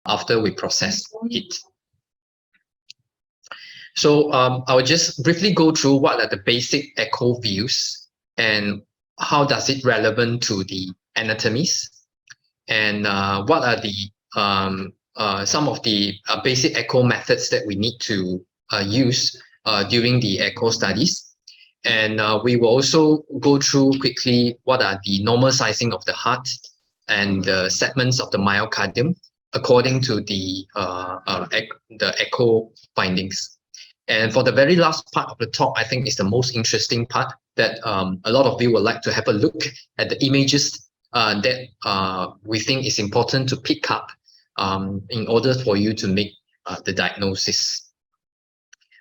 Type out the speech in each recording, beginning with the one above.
after we process it. So I will just briefly go through what are the basic echo views and how does it relevant to the anatomies, and what are the some of the basic echo methods that we need to use during the echo studies. And we will also go through quickly what are the normal sizing of the heart and the segments of the myocardium according to the echo findings. And for the very last part of the talk, I think is the most interesting part that a lot of you would like to have a look at the images that we think is important to pick up in order for you to make the diagnosis.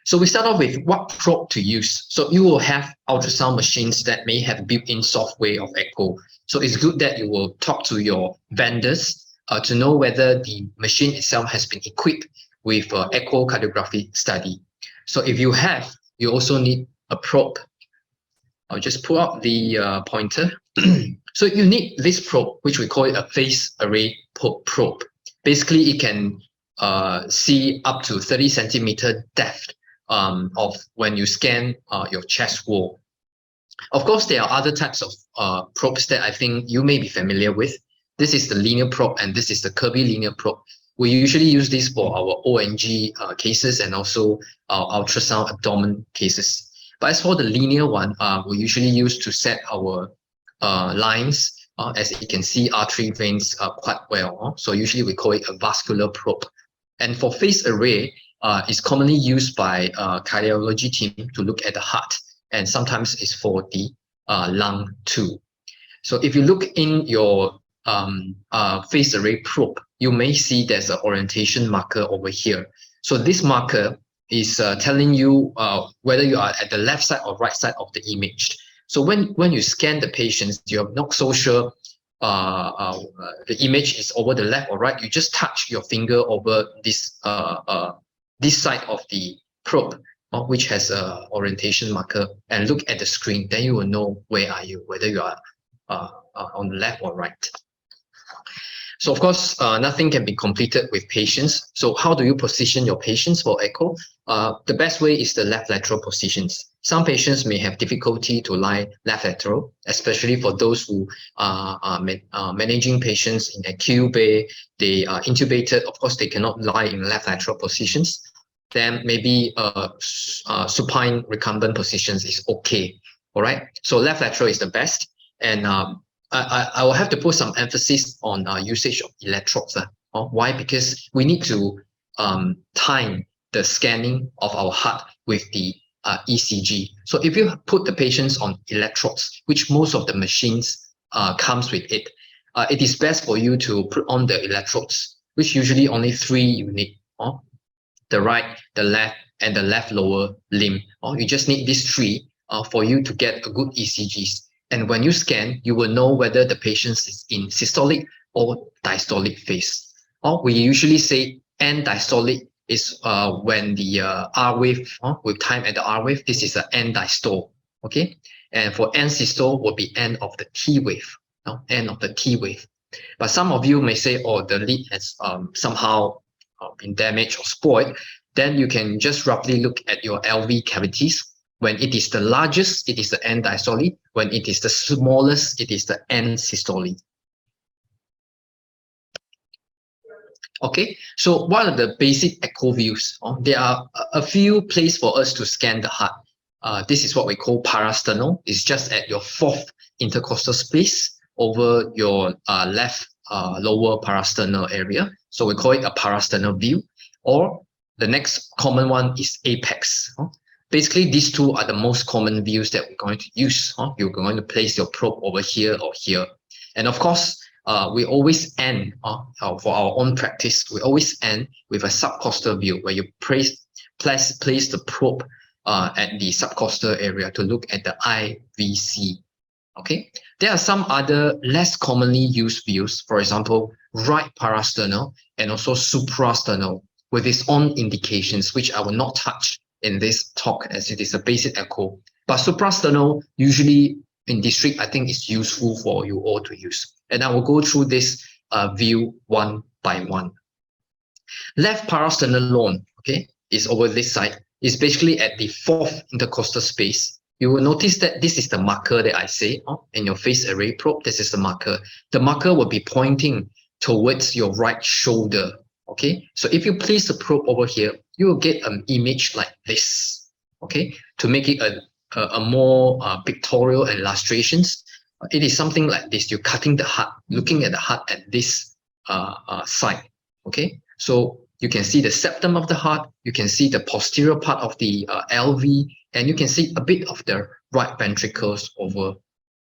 So we start off with what probe to use. So you will have ultrasound machines that may have built-in software of echo. So it's good that you will talk to your vendors to know whether the machine itself has been equipped with echocardiography study. So if you have, you also need a probe. I'll just pull out the pointer. So you need this probe, which we call it a phase array probe. Basically, it can see up to 30 centimeter depth of when you scan your chest wall. Of course, there are other types of probes that I think you may be familiar with. This is the linear probe, and this is the curvilinear probe. We usually use this for our ONG cases and also our ultrasound abdomen cases. But as for the linear one, we usually use to set our lines, as you can see, artery veins quite well. So usually we call it a vascular probe. And for phase array, it's commonly used by cardiology team to look at the heart, and sometimes it's for the lung too. So if you look in your phase array probe, you may see there's an orientation marker over here. So this marker is telling you whether you are at the left side or right side of the image. So when you scan the patients, you're not so sure the image is over the left or right. You just touch your finger over this side of the probe, which has an orientation marker, and look at the screen. Then you will know where are you, whether you are on the left or right. So of course, nothing can be completed with patients. So how do you position your patients for echo? The best way is the left lateral positions. Some patients may have difficulty to lie left lateral, especially for those who are managing patients in acute bay. They are intubated. Of course, they cannot lie in left lateral positions. Then maybe supine recumbent positions is okay. All right. So left lateral is the best. And I will have to put some emphasis on usage of electrodes. Why? Because we need to time the scanning of our heart with the ECG. So if you put the patients on electrodes, which most of the machines comes with it, it is best for you to put on the electrodes, which usually only 3 you need. The right, the left, and the left lower limb. You just need these 3 for you to get a good ECGs. And when you scan, you will know whether the patient is in systolic or diastolic phase. We usually say end diastolic is when the R wave, with time at the R wave, this is the end diastole. Okay, and for end systole will be end of the T wave. End of the T wave. But some of you may say, oh, the lead has somehow been damaged or spoiled. Then you can just roughly look at your LV cavities. When it is the largest, it is the end diastole. When it is the smallest, it is the end systole. Okay, so what are the basic echo views? There are a few places for us to scan the heart. This is what we call parasternal. It's just at your 4th intercostal space over your left lower parasternal area. So we call it a parasternal view. Or the next common one is apex. Basically, these 2 are the most common views that we're going to use. You're going to place your probe over here or here. And of course, we always end, for our own practice, we always end with a subcostal view where you place the probe at the subcostal area to look at the IVC. Okay, there are some other less commonly used views, for example, right parasternal and also suprasternal with its own indications, which I will not touch in this talk as it is a basic echo. But suprasternal usually in district, I think is useful for you all to use. And I will go through this view one by one. Left parasternal loin, okay, is over this side. It's basically at the fourth intercostal space. You will notice that this is the marker that I say in your phase array probe. This is the marker. The marker will be pointing towards your right shoulder. Okay, so if you place the probe over here, you will get an image like this. Okay, to make it a more pictorial and illustrations, it is something like this. You're cutting the heart, looking at the heart at this side. Okay, so you can see the septum of the heart, you can see the posterior part of the LV, and you can see a bit of the right ventricles over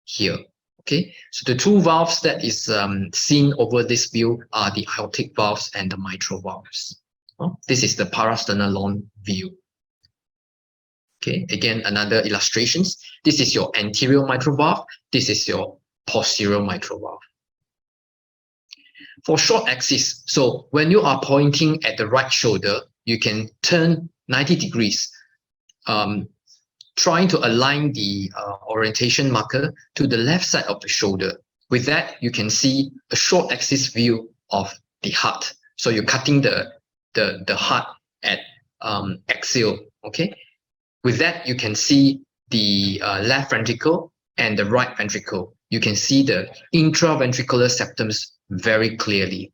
here. Okay, so the two valves that is seen over this view are the aortic valves and the mitral valves. This is the parasternal loin view. Okay, again, another illustrations. This is your anterior mitral valve. This is your posterior mitral valve. For short axis, so when you are pointing at the right shoulder, you can turn 90 degrees, trying to align the orientation marker to the left side of the shoulder. With that, you can see a short axis view of the heart. So you're cutting the heart at axial, okay? With that, you can see the left ventricle and the right ventricle. You can see the intraventricular septums very clearly.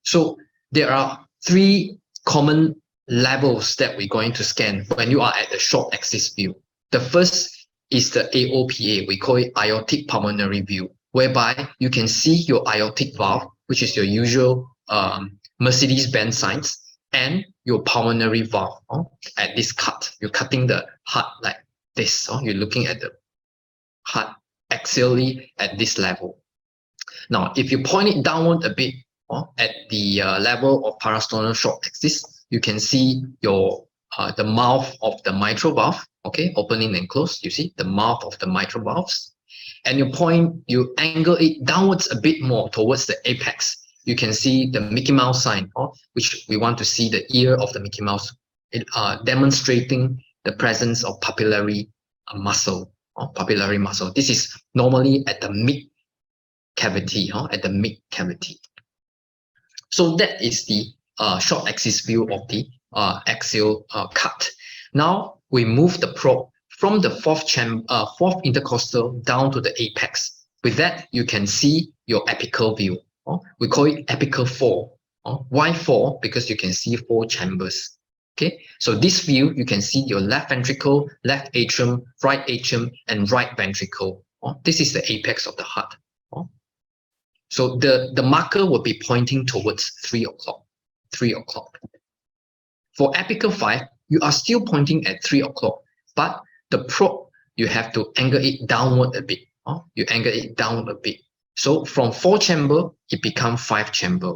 So there are three common levels that we're going to scan when you are at the short axis view. The first is the AOPA, we call it aortic pulmonary view, whereby you can see your aortic valve, which is your usual Mercedes-Benz signs, and your pulmonary valve at this cut. You're cutting the heart like this. You're looking at the heart axially at this level. Now, if you point it downward a bit at the level of parasternal short axis, you can see your the mouth of the mitral valve, okay, opening and close. You see the mouth of the mitral valves, and you angle it downwards a bit more towards the apex. You can see the Mickey Mouse sign, which we want to see the ear of the Mickey Mouse, demonstrating the presence of papillary muscle. Papillary muscle. This is normally at the mid cavity, at the mid cavity. So that is the short axis view of the axial cut. Now we move the probe from the fourth intercostal down to the apex. With that, you can see your apical view. We call it apical 4. Why 4? Because you can see 4 chambers. Okay, so this view, you can see your left ventricle, left atrium, and right ventricle. This is the apex of the heart. So the marker will be pointing towards 3 o'clock. 3 o'clock. For apical 5, you are still pointing at 3 o'clock, but the probe, you have to angle it downward a bit. You angle it down a bit. So from 4 chamber, it becomes 5 chamber.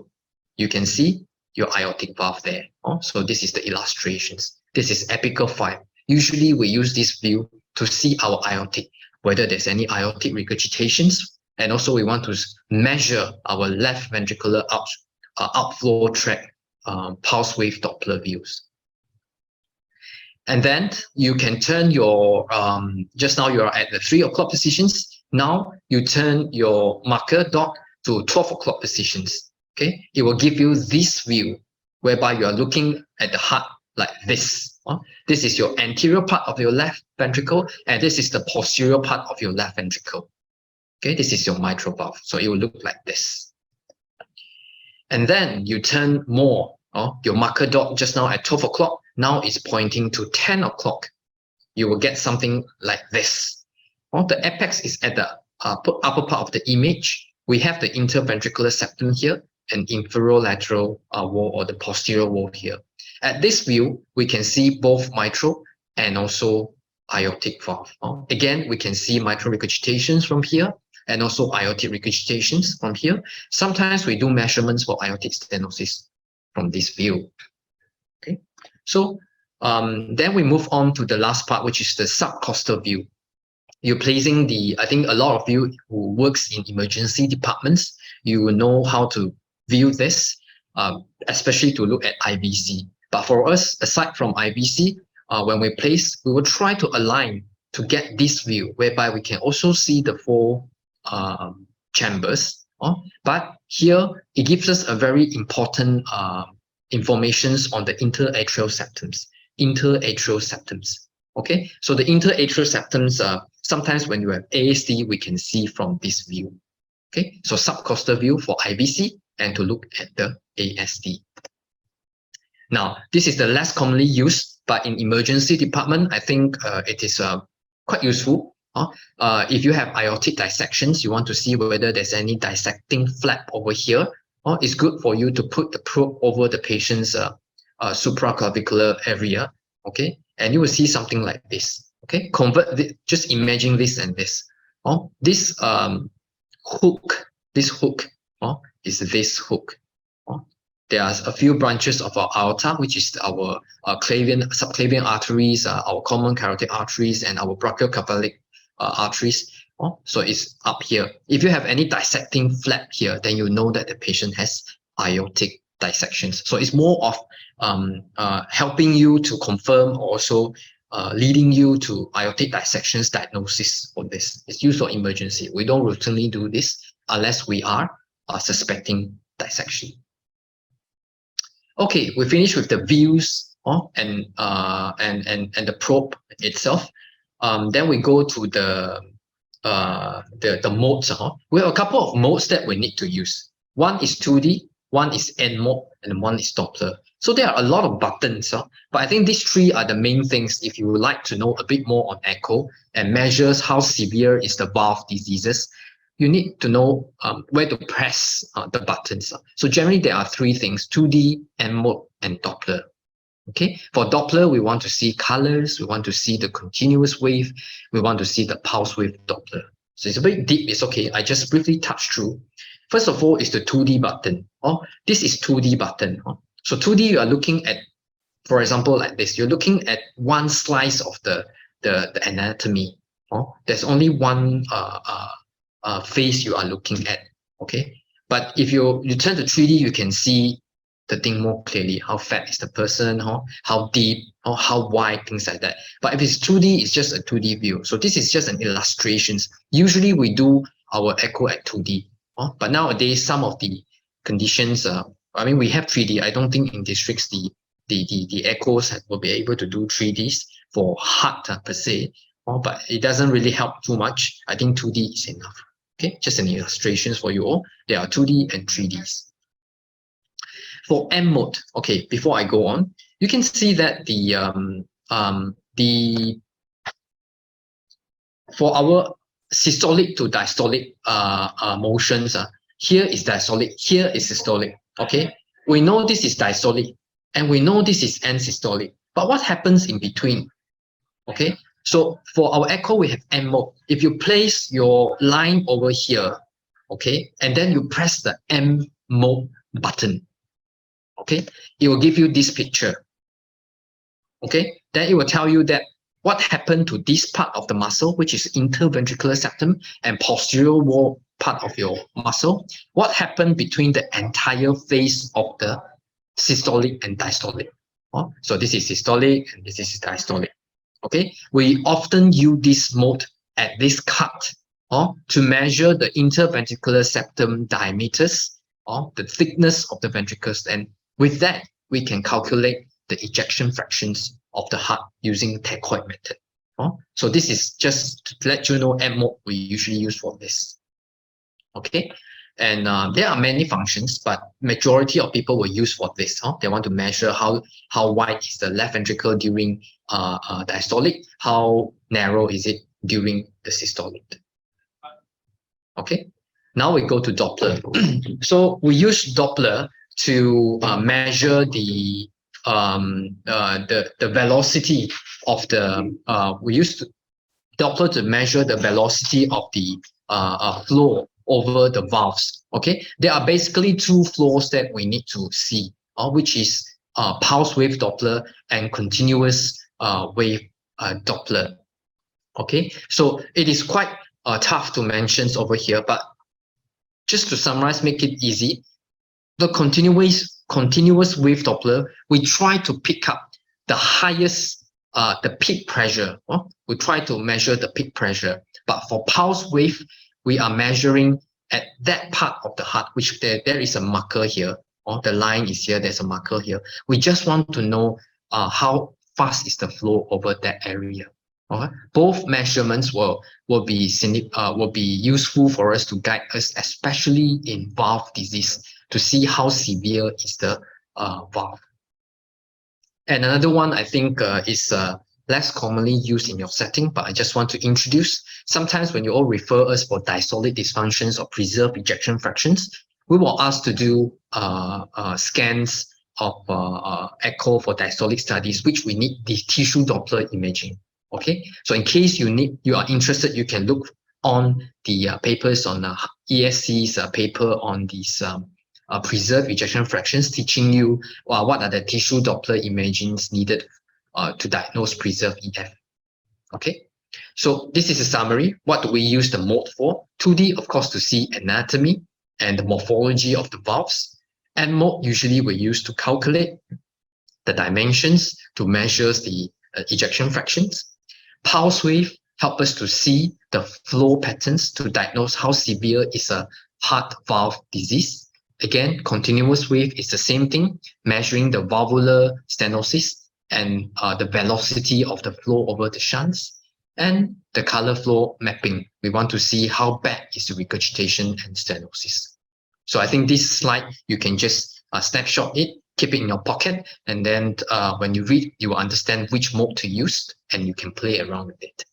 You can see your aortic valve there. So this is the illustrations. This is apical 5. Usually we use this view to see our aortic, whether there's any aortic regurgitations, and also we want to measure our left ventricular outflow tract pulse wave Doppler views. And then you can turn your, just now you are at the 3 o'clock positions. Now you turn your marker dot to 12 o'clock positions. Okay, it will give you this view whereby you are looking at the heart like this. This is your anterior part of your left ventricle, and this is the posterior part of your left ventricle. Okay, this is your mitral valve. So it will look like this. And then you turn more. Your marker dot just now at 12 o'clock, now is pointing to 10 o'clock. You will get something like this. The apex is at the upper part of the image. We have the interventricular septum here and inferolateral wall or the posterior wall here. At this view, we can see both mitral and also aortic valve. Again, we can see mitral regurgitations from here and also aortic regurgitations from here. Sometimes we do measurements for aortic stenosis from this view. Okay, so then we move on to the last part, which is the subcostal view. You're placing I think a lot of you who works in emergency departments, you will know how to view this, especially to look at IVC. But for us, aside from IVC, when we place, we will try to align to get this view, whereby we can also see the 4 chambers. But here, it gives us a very important informations on the interatrial septums. Interatrial septums. Okay, so the interatrial septums, sometimes when you have ASD, we can see from this view. Okay, so subcostal view for IVC and to look at the ASD. Now, this is the less commonly used, but in emergency department, I think it is quite useful. If you have aortic dissections, you want to see whether there's any dissecting flap over here, it's good for you to put the probe over the patient's supraclavicular area, okay? And you will see something like this, okay? Just imagine this and this. This hook is this hook. There are a few branches of our aorta, which is our subclavian arteries, our common carotid arteries, and our brachiocephalic arteries. So it's up here. If you have any dissecting flap here, then you know that the patient has aortic dissections. So it's more of helping you to confirm, also leading you to aortic dissections diagnosis for this. It's used for emergency. We don't routinely do this unless we are suspecting dissection. Okay, we finished with the views and the probe itself. Then we go to the modes. We have a couple of modes that we need to use. One is 2D, one is N mode, and one is Doppler. So there are a lot of buttons, but I think these three are the main things if you would like to know a bit more on echo and measures how severe is the valve diseases. You need to know where to press the buttons. So generally there are three things: 2D, N mode, and Doppler. Okay, for Doppler, we want to see colors, we want to see the continuous wave, we want to see the pulse wave Doppler. So it's a bit deep, it's okay. I just briefly touch through. First of all is the 2D button. This is 2D button. So 2D, you are looking at, for example, like this. You're looking at one slice of the anatomy. There's only one face you are looking at. Okay, but if you turn to 3D, you can see the thing more clearly. How fat is the person? How deep? How wide? Things like that. But if it's 2D, it's just a 2D view. So this is just an illustration. Usually we do our echo at 2D. But nowadays, some of the conditions, I mean, we have 3D. I don't think in districts the echoes will be able to do 3Ds for heart per se. But it doesn't really help too much. I think 2D is enough. Okay, just an illustration for you all. There are 2D and 3Ds. For M mode, okay, before I go on, you can see that for our systolic to diastolic motions, here is diastolic, here is systolic. Okay, we know this is diastolic and we know this is end systolic, but what happens in between? Okay, so for our echo, we have M mode. If you place your line over here, okay, and then you press the M mode button, okay, it will give you this picture. Okay, then it will tell you that what happened to this part of the muscle, which is interventricular septum and posterior wall part of your muscle. What happened between the entire face of the systolic and diastolic? So this is systolic and this is diastolic. Okay, we often use this mode at this cut to measure the interventricular septum diameters, the thickness of the ventricles, and with that we can calculate the ejection fractions of the heart using taccoid method. So this is just to let you know M mode we usually use for this. Okay, and there are many functions, but majority of people will use for this. They want to measure how wide is the left ventricle during diastolic, how narrow is it during the systolic. Okay, now we go to Doppler. So we use Doppler to measure the velocity of the we used Doppler to measure the velocity of the flow over the valves. Okay, there are basically two flows that we need to see, which is pulse wave Doppler and continuous wave Doppler. Okay, so it is quite tough to mention over here, but just to summarize, make it easy, the continuous wave Doppler, we try to pick up the highest, the peak pressure. We try to measure the peak pressure. But for pulse wave, we are measuring at that part of the heart, which there is a marker here. or the line is here, there's a marker here. We just want to know how fast is the flow over that area. Okay? Both measurements will be useful for us to guide us, especially in valve disease, to see how severe is the valve. And another one I think is less commonly used in your setting, but I just want to introduce. Sometimes when you all refer us for diastolic dysfunctions or preserved ejection fractions, we will ask to do scans of echo for diastolic studies, which we need the tissue Doppler imaging. Okay, so in case you are interested, you can look on the papers on ESC's paper on these preserved ejection fractions, teaching you what are the tissue Doppler imagings needed to diagnose preserved EF. Okay, so this is a summary. What do we use the mode for? 2D, of course, to see anatomy and the morphology of the valves. And mode usually we use to calculate the dimensions to measure the ejection fractions. Pulse wave help us to see the flow patterns to diagnose how severe is a heart valve disease. Again, continuous wave is the same thing, measuring the valvular stenosis and the velocity of the flow over the shunts. And the color flow mapping, we want to see how bad is the regurgitation and stenosis. So I think this slide, you can just snapshot it, keep it in your pocket, and then when you read, you will understand which mode to use, and you can play around with it.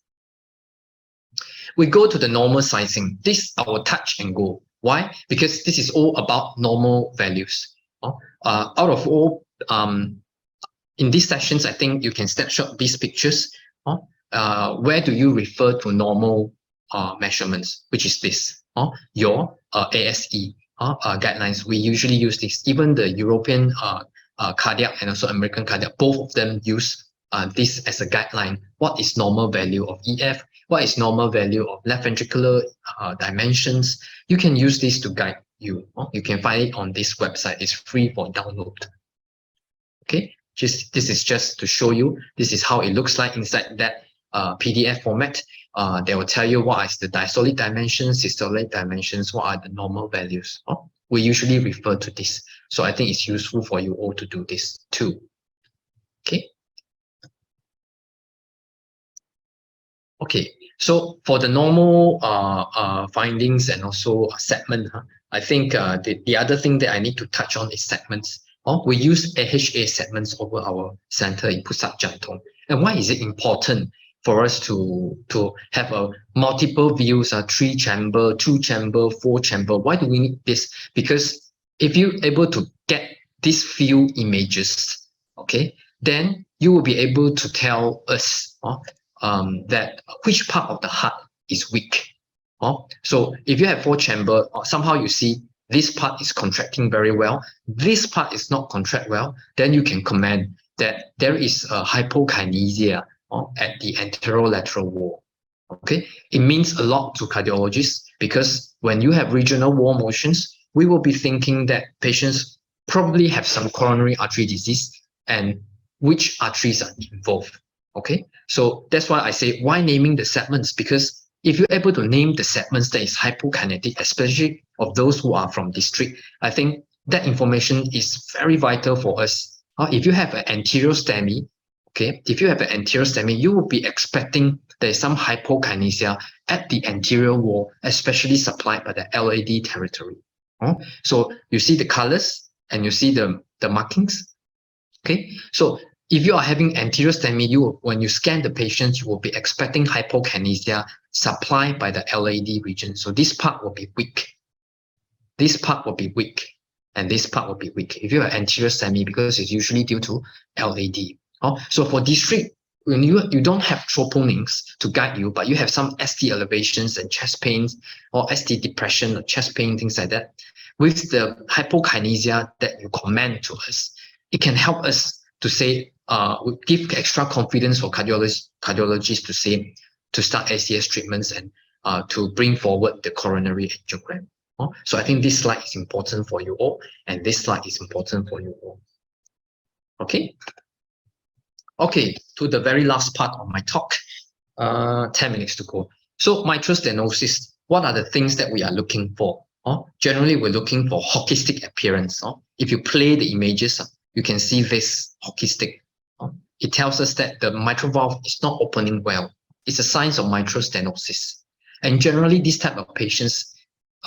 We go to the normal sizing. This I will touch and go. Why? Because this is all about normal values. Out of all, in these sessions, I think you can snapshot these pictures. Where do you refer to normal measurements, which is this, your ASE guidelines. We usually use this. Even the European cardiac and also American cardiac, both of them use this as a guideline. What is normal value of EF? What is normal value of left ventricular dimensions? You can use this to guide you. You can find it on this website. It's free for download. Okay, this is just to show you. This is how it looks like inside that PDF format. They will tell you what is the diastolic dimensions, systolic dimensions, what are the normal values. We usually refer to this. So I think it's useful for you all to do this too. Okay. Okay, so for the normal findings and also segment, I think the other thing that I need to touch on is segments. We use AHA segments over our center in Pusat Jantung. And why is it important for us to have a multiple views, 3-chamber, 2-chamber, 4-chamber? Why do we need this? Because if you're able to get these few images, okay, then you will be able to tell us that which part of the heart is weak. So if you have 4-chamber, somehow you see this part is contracting very well, this part is not contract well, then you can comment that there is a hypokinesia at the anterolateral wall. Okay, it means a lot to cardiologists because when you have regional wall motions, we will be thinking that patients probably have some coronary artery disease and which arteries are involved. Okay, so that's why I say why naming the segments, because if you're able to name the segments that is hypokinetic, especially of those who are from district, I think that information is very vital for us. If you have an anterior STEMI, okay, if you have an anterior STEMI, you will be expecting there is some hypokinesia at the anterior wall, especially supplied by the LAD territory. So you see the colors and you see the markings. Okay, so if you are having anterior STEMI, when you scan the patients, you will be expecting hypokinesia supplied by the LAD region. So this part will be weak. This part will be weak. And this part will be weak if you have anterior STEMI, because it's usually due to LAD. So for district, when you don't have troponins to guide you, but you have some ST elevations and chest pains or ST depression or chest pain, things like that, with the hypokinesia that you comment to us, it can help us to say, give extra confidence for cardiologists to say, to start SCS treatments and to bring forward the coronary angiogram. So I think this slide is important for you all, and this slide is important for you all. Okay. Okay, to the very last part of my talk, 10 minutes to go. So mitral stenosis, what are the things that we are looking for? generally we're looking for hockey stick appearance. If you play the images, you can see this hockey stick. It tells us that the mitral valve is not opening well. It's a sign of mitral stenosis. And generally, these type of patients,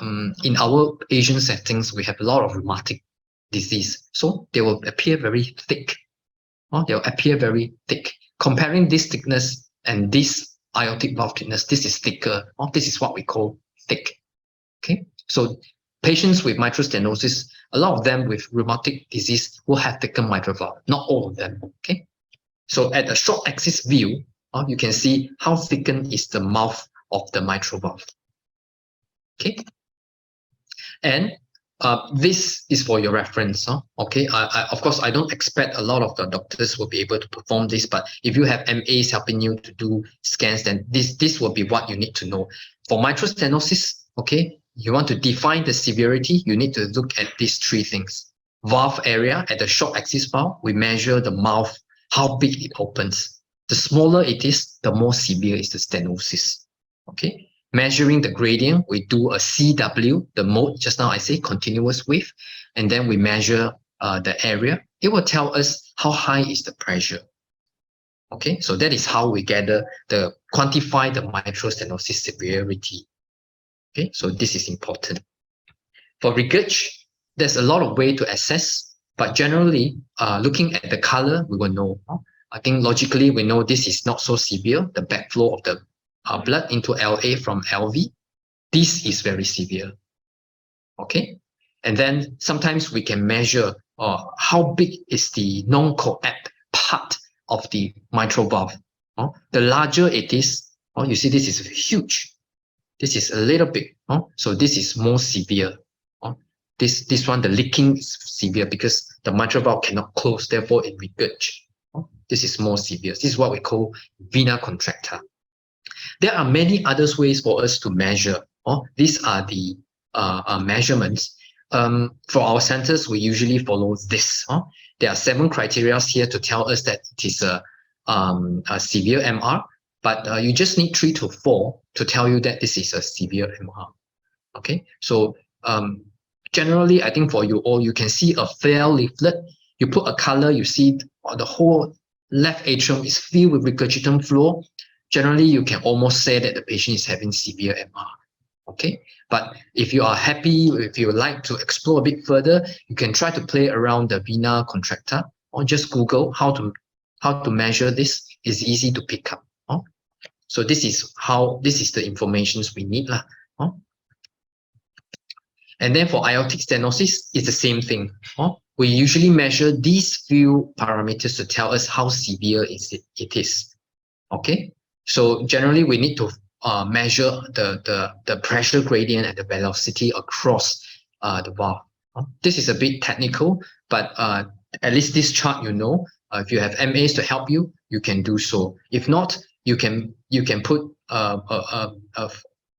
in our Asian settings, we have a lot of rheumatic disease. So they will appear very thick. They'll appear very thick. Comparing this thickness and this aortic valve thickness, this is thicker. This is what we call thick. Okay, so patients with mitral stenosis, a lot of them with rheumatic disease will have thicker mitral valve. Not all of them. Okay, so at a short axis view, you can see how thickened is the mouth of the mitral valve. Okay, and this is for your reference. Okay, of course, I don't expect a lot of the doctors will be able to perform this, but if you have MAs helping you to do scans, then this will be what you need to know. For mitral stenosis, okay, you want to define the severity, you need to look at these three things. Valve area at the short axis valve, we measure the mouth, how big it opens. The smaller it is, the more severe is the stenosis. Okay, measuring the gradient, we do a CW, the mode, just now I say continuous wave, and then we measure the area. It will tell us how high is the pressure. Okay, so that is how we gather quantify the mitral stenosis severity. Okay, so this is important. For regurg, there's a lot of way to assess, but generally, looking at the color, we will know. I think logically, we know this is not so severe, the backflow of the blood into LA from LV. This is very severe. Okay, and then sometimes we can measure how big is the non-coapt part of the mitral valve. The larger it is, you see this is huge. This is a little bit. So this is more severe. This one, the leaking is severe because the mitral valve cannot close, therefore it regurg. This is more severe. This is what we call vena contracta. There are many other ways for us to measure. These are the measurements. For our centers, we usually follow this. There are 7 criteria here to tell us that it is a severe MR, but you just need 3 to 4 to tell you that this is a severe MR. Okay, so generally, I think for you all, you can see a fair leaflet. You put a color, you see the whole left atrium is filled with regurgitant flow. Generally, you can almost say that the patient is having severe MR. Okay, but if you are happy, if you would like to explore a bit further, you can try to play around the vena contracta or just Google how to measure this. It's easy to pick up. So this is the information we need. And then for aortic stenosis, it's the same thing. We usually measure these few parameters to tell us how severe it is. Okay, so generally we need to measure the pressure gradient and the velocity across the valve. This is a bit technical, but at least this chart, if you have MAs to help you, you can do so. If not, you can put a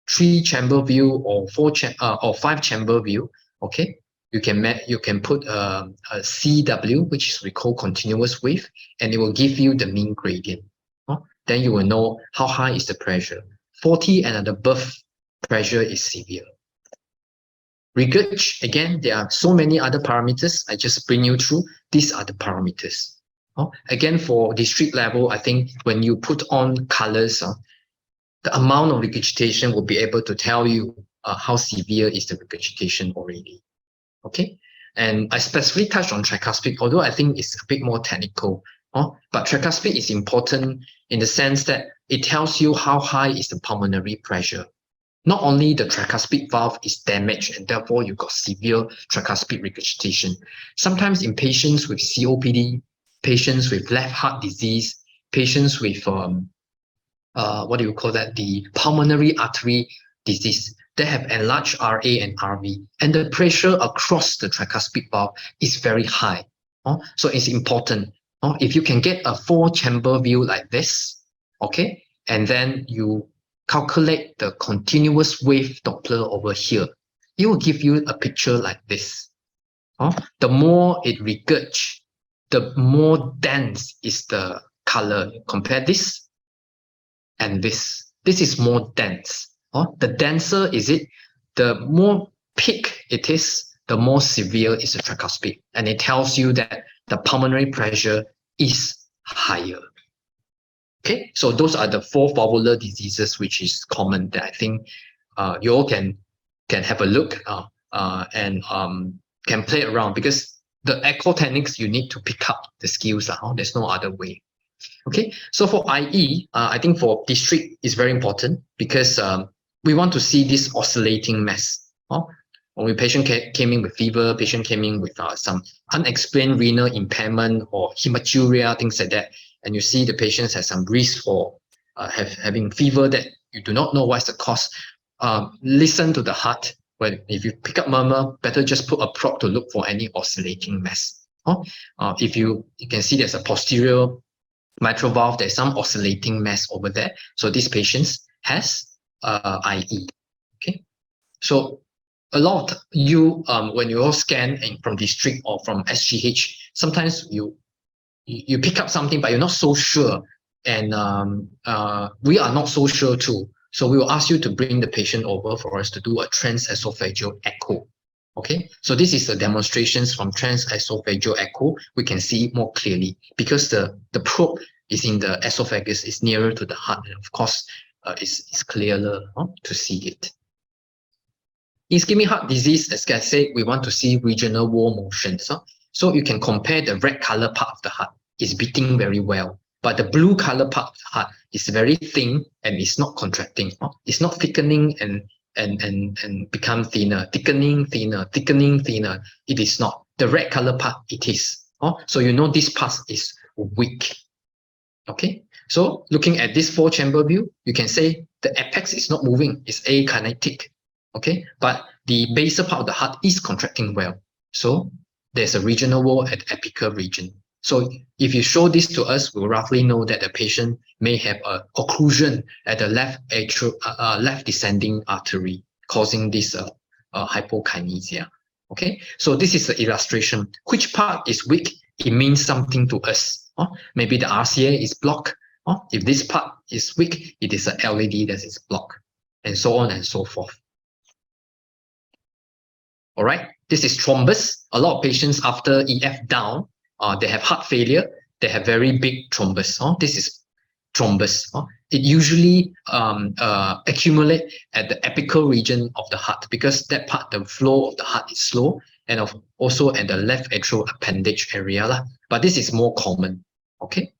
3-chamber view or 5-chamber view. Okay, you can put a CW, which we call continuous wave, and it will give you the mean gradient. Then you will know how high is the pressure. 40 and above pressure is severe. Regurg, again, there are so many other parameters. I just bring you through. These are the parameters. Again, for district level, I think when you put on colors, the amount of regurgitation will be able to tell you how severe is the regurgitation already. Okay, and I specifically touched on tricuspid, although I think it's a bit more technical. But tricuspid is important in the sense that it tells you how high is the pulmonary pressure. Not only the tricuspid valve is damaged and therefore you got severe tricuspid regurgitation. Sometimes in patients with COPD, patients with left heart disease, patients with the pulmonary artery disease, they have enlarged RA and RV, and the pressure across the tricuspid valve is very high. So it's important. If you can get a 4-chamber view like this, okay, and then you calculate the continuous wave Doppler over here, it will give you a picture like this. The more it regurg, the more dense is the color. Compare this and this. This is more dense. The denser is it, the more peak it is, the more severe is the tricuspid. And it tells you that the pulmonary pressure is higher. Okay, so those are the 4 valvular diseases which is common that I think you all can have a look and can play around, because the echo techniques you need to pick up the skills. There's no other way. Okay, so for IE, I think for district is very important, because we want to see this oscillating mass. When the patient came in with fever, patient came in with some unexplained renal impairment or hematuria, things like that, and you see the patient has some risk for having fever that you do not know what's the cause. Listen to the heart. If you pick up murmur, better just put a probe to look for any oscillating mass. If you can see there's a posterior mitral valve, there's some oscillating mass over there. So this patient has IE. Okay, so a lot when you all scan from district or from SGH, sometimes you pick up something, but you're not so sure, and we are not so sure too. So we will ask you to bring the patient over for us to do a transesophageal echo. Okay, so this is the demonstrations from transesophageal echo. We can see more clearly because the probe is in the esophagus, is nearer to the heart, and of course, it's clearer to see it. Ischemic heart disease, as I said, we want to see regional wall motions. So you can compare the red color part of the heart is beating very well, but the blue color part of the heart is very thin and it's not contracting. It's not thickening and become thinner, thickening, thinner, thickening, thinner. It is not. The red color part, it is. So you know this part is weak. Okay, so looking at this 4-chamber view, you can say the apex is not moving, it's akinetic. Okay, but the basal part of the heart is contracting well. So there's a regional wall at the apical region. So if you show this to us, we'll roughly know that the patient may have a occlusion at the left descending artery, causing this hypokinesia. Okay, so this is the illustration. Which part is weak? It means something to us. Maybe the RCA is blocked. If this part is weak, it is an LED that is blocked, and so on and so forth. All right, this is thrombus. A lot of patients after EF down, they have heart failure. They have very big thrombus. This is thrombus. It usually accumulates at the apical region of the heart, because that part, the flow of the heart is slow, and also at the left atrial appendage area. But this is more common. Okay,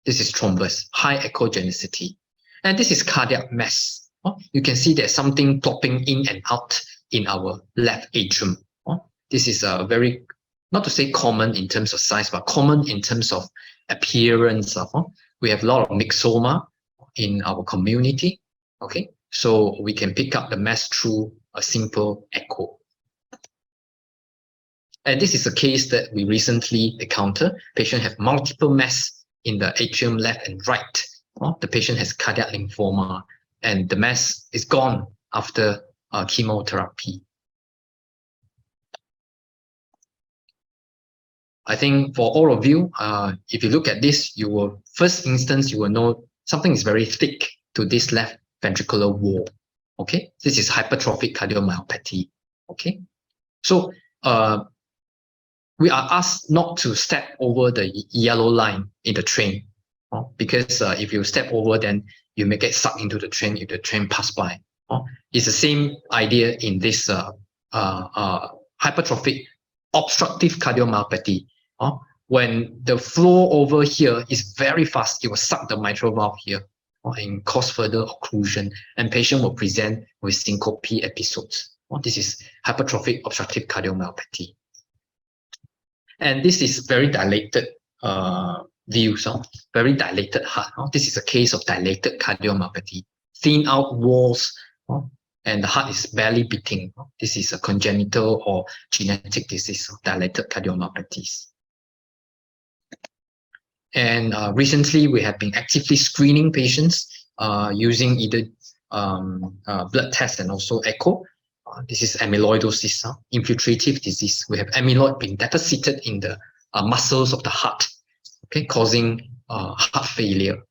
this is thrombus, high echogenicity, and this is cardiac mass. You can see there's something plopping in and out in our left atrium. This is a very, not to say common in terms of size, but common in terms of appearance. We have a lot of myxoma in our community. Okay, so we can pick up the mass through a simple echo. And this is a case that we recently encountered. Patient have multiple mass in the atrium left and right. The patient has cardiac lymphoma, and the mass is gone after chemotherapy. I think for all of you, if you look at this, you will, first instance, you will know something is very thick to this left ventricular wall. Okay, this is hypertrophic cardiomyopathy. Okay, so we are asked not to step over the yellow line in the train, because if you step over, then you may get sucked into the train if the train pass by. It's the same idea in this hypertrophic obstructive cardiomyopathy. When the flow over here is very fast, it will suck the mitral valve here and cause further occlusion, and patient will present with syncope episodes. This is hypertrophic obstructive cardiomyopathy. And this is very dilated view, very dilated heart. This is a case of dilated cardiomyopathy, thin out walls, and the heart is barely beating. This is a congenital or genetic disease of dilated cardiomyopathies. And recently, we have been actively screening patients using either blood test and also echo. This is amyloidosis, infiltrative disease. We have amyloid being deposited in the muscles of the heart, okay, causing heart failure.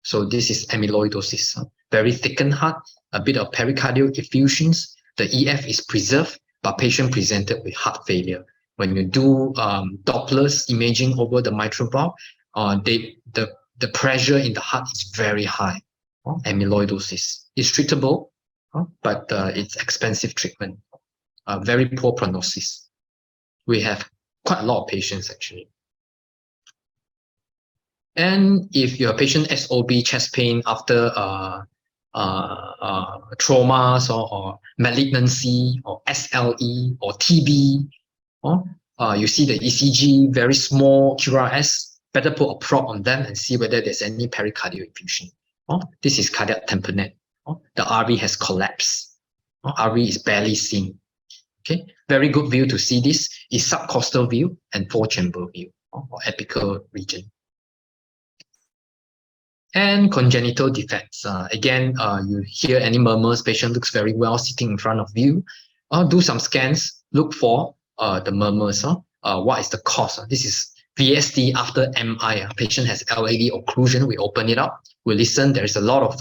So this is amyloidosis, very thickened heart, a bit of pericardial effusions, the EF is preserved, but patient presented with heart failure. When you do Doppler's imaging over the mitral valve, the pressure in the heart is very high. Amyloidosis is treatable, but it's expensive treatment. Very poor prognosis. We have quite a lot of patients actually. And if you're a patient SOB, chest pain after traumas or malignancy or SLE or TB, you see the ECG, very small QRS, better put a prop on them and see whether there's any pericardial effusion. This is cardiac tamponade. The RV has collapsed. RV is barely seen. Okay, very good view to see this is subcostal view and four-chamber view or apical region. And congenital defects. Again, you hear any murmurs, patient looks very well sitting in front of you. Do some scans, look for the murmurs. What is the cause? This is VSD after MI. Patient has LAD occlusion. We open it up. We listen. There is a lot of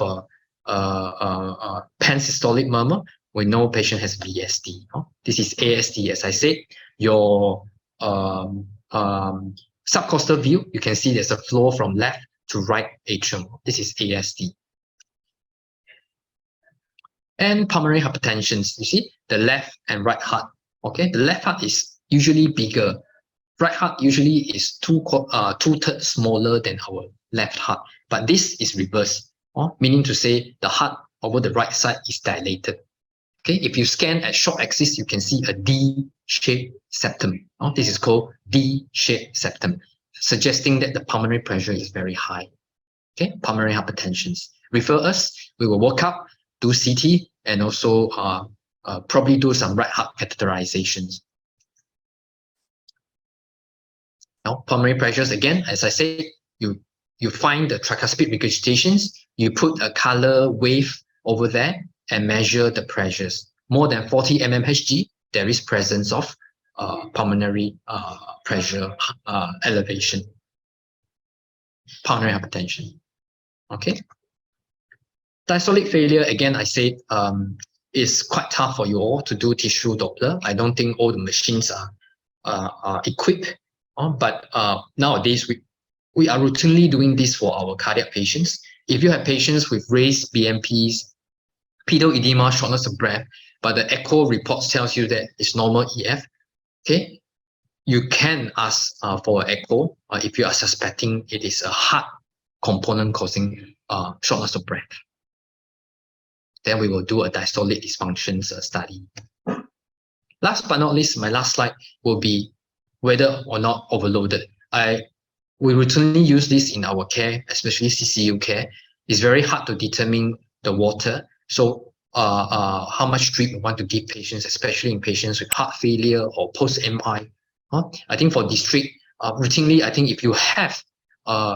pansystolic murmur. We know patient has VSD. This is ASD. As I said, your subcostal view, you can see there's a flow from left to right atrium. This is ASD. And pulmonary hypertension. You see the left and right heart. Okay, the left heart is usually bigger. Right heart usually is two-thirds smaller than our left heart. But this is reversed, meaning to say the heart over the right side is dilated. Okay, if you scan at short axis, you can see a D-shaped septum. This is called D-shaped septum, suggesting that the pulmonary pressure is very high. Okay, pulmonary hypertension. Refer us. We will work up, do CT, and also probably do some right heart catheterizations. Now, pulmonary pressures again, as I said, you find the tricuspid regurgitations. You put a color wave over there and measure the pressures. More than 40 mmHg, there is presence of pulmonary pressure elevation, pulmonary hypertension. Okay. Diastolic failure, again, I said, is quite tough for you all to do tissue Doppler. I don't think all the machines are equipped, but nowadays we are routinely doing this for our cardiac patients. If you have patients with raised BNPs, pedal edema, shortness of breath, but the echo reports tells you that it's normal EF, okay, you can ask for an echo if you are suspecting it is a heart component causing shortness of breath. Then we will do a diastolic dysfunctions study. Last but not least, my last slide will be whether or not overloaded. We routinely use this in our care, especially CCU care. It's very hard to determine the water. So how much drip we want to give patients, especially in patients with heart failure or post-MI. I think for district, routinely, I think if you have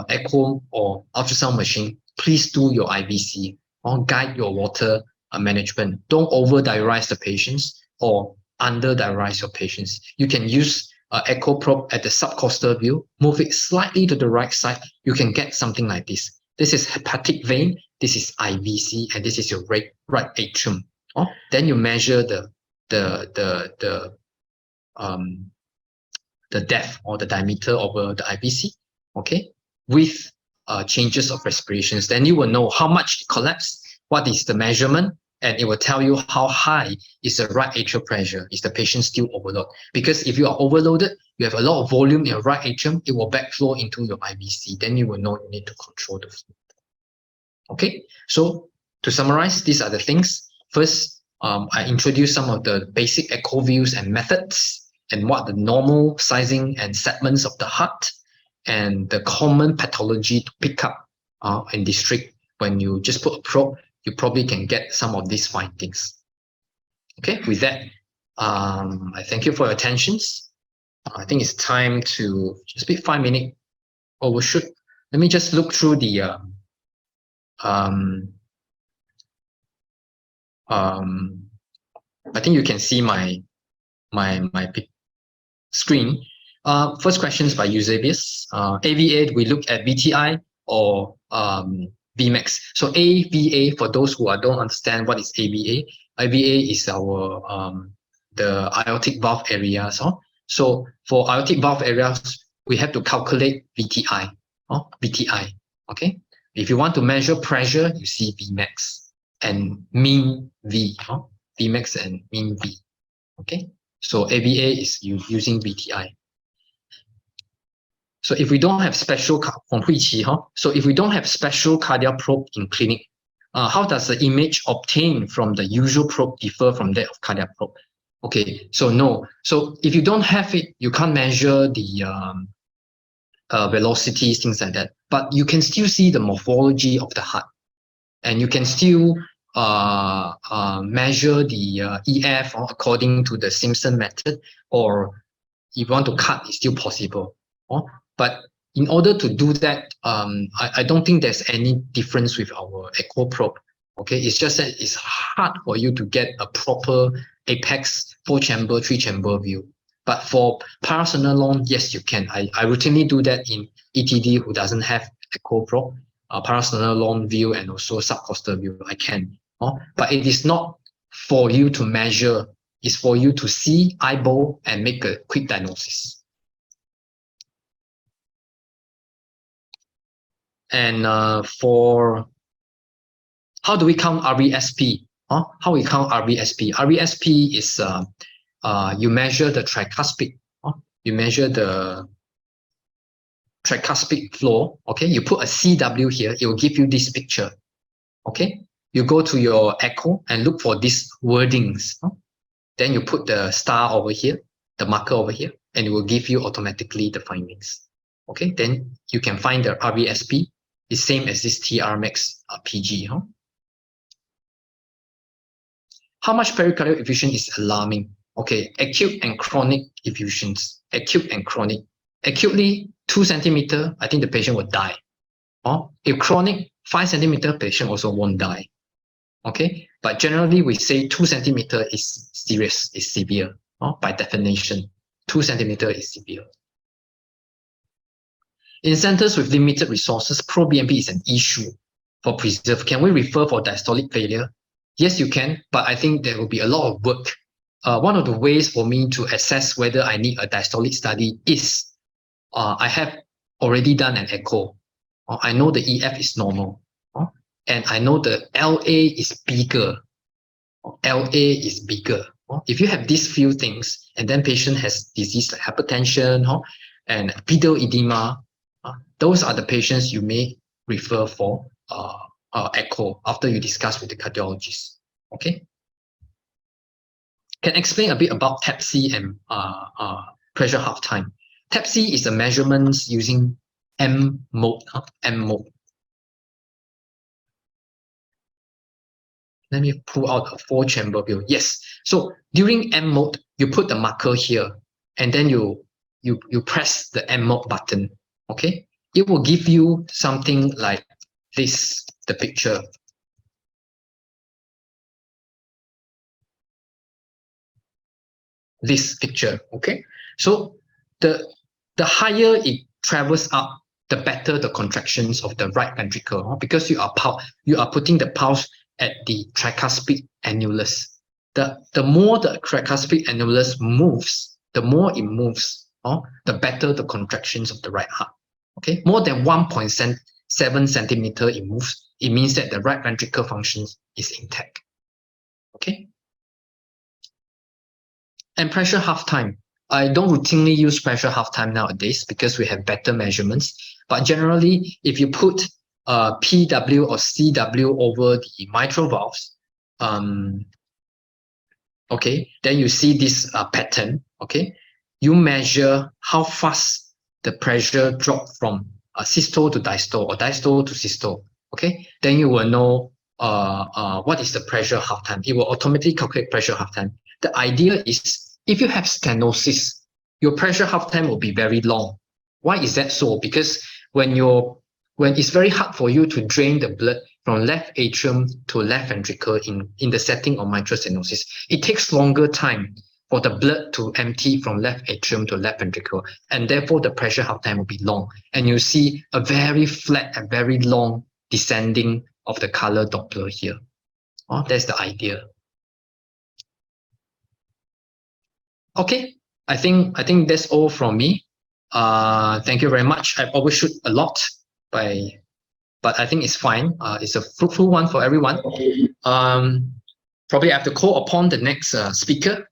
echo or ultrasound machine, please do your IVC or guide your water management. Don't over-diurize the patients or under-diurize your patients. You can use echo probe at the subcostal view, move it slightly to the right side. You can get something like this. This is hepatic vein, this is IVC, and this is your right atrium. Then you measure the depth or the diameter of the IVC, okay, with changes of respirations. Then you will know how much it collapsed, what is the measurement, and it will tell you how high is the right atrial pressure. Is the patient still overloaded? Because if you are overloaded, you have a lot of volume in your right atrium, it will backflow into your IVC. Then you will know you need to control the flow. Okay, so to summarize, these are the things. First, I introduced some of the basic echo views and methods, and what the normal sizing and segments of the heart, and the common pathology to pick up in district. When you just put a probe, you probably can get some of these findings. Okay, with that, I thank you for your attentions. I think it's time to just be 5 minutes overshoot. Let me just look through the I think you can see my screen. First questions by Eusebius. AVA, we look at VTI or Vmax. So AVA, for those who don't understand what is AVA, IVA is our the aortic valve areas. So for aortic valve areas, we have to calculate VTI. VTI. Okay. If you want to measure pressure, you see Vmax and mean V. Vmax and mean V. Okay. So AVA is using VTI. So if we don't have special so if we don't have special cardiac probe in clinic, how does the image obtained from the usual probe differ from that of cardiac probe? Okay, so no. So if you don't have it, you can't measure the velocities, things like that. But you can still see the morphology of the heart, and you can still measure the EF according to the Simpson method, or if you want to cut, it's still possible. But in order to do that, I don't think there's any difference with our echo probe. Okay, it's just that it's hard for you to get a proper apex 4-chamber, 3-chamber view. But for parasternal long, yes, you can. I routinely do that in ETD who doesn't have echo probe, parasternal long view and also subcostal view. I can. But it is not for you to measure. It's for you to see eyeball and make a quick diagnosis. And for how do we count RVSP? How we count RVSP? RVSP is you measure the tricuspid. You measure the tricuspid flow. Okay, you put a CW here. It will give you this picture. Okay, you go to your echo and look for these wordings. Then you put the star over here, the marker over here, and it will give you automatically the findings. Okay, then you can find the RVSP. It's same as this TR max PG. How much pericardial effusion is alarming? Okay, acute and chronic effusions. Acute and chronic. Acutely, 2 centimeter, I think the patient will die. If chronic, 5 centimeter, patient also won't die. Okay, but generally we say 2 centimeter is serious, is severe. By definition, 2 centimeter is severe. In centers with limited resources, pro-BNP is an issue for preserve. Can we refer for diastolic failure? Yes, you can, but I think there will be a lot of work. One of the ways for me to assess whether I need a diastolic study is I have already done an echo. I know the EF is normal, and I know the LA is bigger. LA is bigger. If you have these few things, and then patient has disease like hypertension and pedal edema, those are the patients you may refer for echo after you discuss with the cardiologist. Okay. Can explain a bit about TAPC and pressure half time. TAPC is the measurements using M mode. M mode. Let me pull out a 4-chamber view. Yes. So during M mode, you put the marker here, and then you press the M mode button. Okay. It will give you something like this, the picture. This picture. Okay. So the higher it travels up, the better the contractions of the right ventricle, because you are putting the pulse at the tricuspid annulus. The more the tricuspid annulus moves, the more it moves, the better the contractions of the right heart. Okay, more than 1.7 centimeter it moves, it means that the right ventricle function is intact. Okay. And pressure half time. I don't routinely use pressure half time nowadays because we have better measurements. But generally, if you put PW or CW over the mitral valves, okay, then you see this pattern. Okay, you measure how fast the pressure drop from systole to diastole or diastole to systole. Okay, then you will know what is the pressure half time. It will automatically calculate pressure half time. The idea is if you have stenosis, your pressure half time will be very long. Why is that so? Because when it's very hard for you to drain the blood from left atrium to left ventricle in the setting of mitral stenosis, it takes longer time for the blood to empty from left atrium to left ventricle, and therefore the pressure half time will be long. And you see a very flat and very long descending of the color Doppler here. That's the idea. Okay, I think that's all from me. Thank you very much. I overshoot a lot but I think it's fine. It's a fruitful one for everyone. Probably I have to call upon the next speaker